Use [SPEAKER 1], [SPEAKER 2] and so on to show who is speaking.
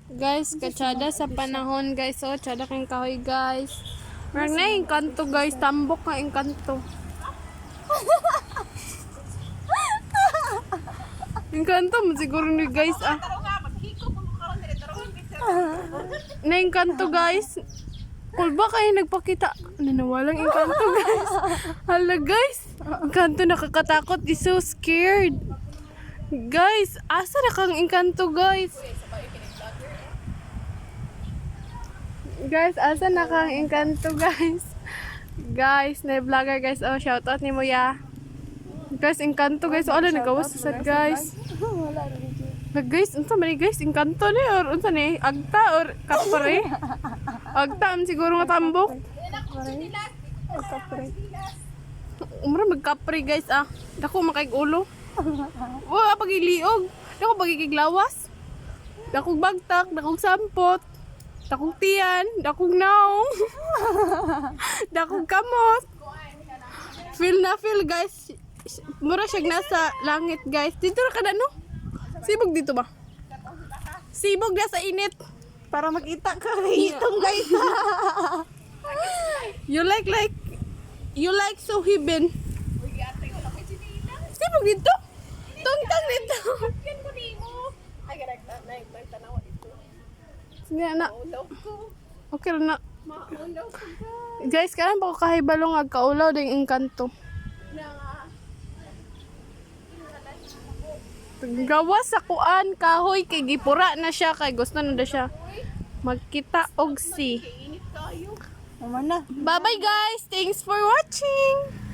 [SPEAKER 1] Guys, katsada sa panahon guys. Oh, tsada kang kahoy guys. Marag na yung kanto guys. Tambok na yung kanto. Yung kanto mo siguro ni guys ah. Na yung kanto guys. Kulba kayo nagpakita. Nanawalang yung kanto guys. Hala guys. Yung kanto nakakatakot. Is so scared. Guys, asa na kang engkanto guys? Guys, asa na kang engkanto guys? Guys, na vlogger guys. Oh, shout out ni mo ya. Guys, engkanto guys. Oh, ala nagawas sa sad guys. Guys, unsa man ni guys? Engkanto ni or unsa ni? Agta or kapre? Agta am siguro nga tambok. Kapre. Umra magkapre guys ah. Dako makay ulo. Wa pagiliog. Dako pagigiglawas. Dakong bagtak, dakong sampot. Dakong tiyan, dakong naong. Dakong kamot. Feel na feel guys. Mura siyang nasa langit guys. Dito na kada no? Sibog dito ba? Sibog na sa init. Para makita ka. Itong guys. You like so hibin. Sibog dito. Tungtang dito. Sige na. Okay na. Guys, kanan pa ko kahibalong agkaulaw din yung kanto. Gawas sa kuan kahoy kay gipura na siya kay gusto na siya magkita og si. Bye bye guys. Thanks for watching.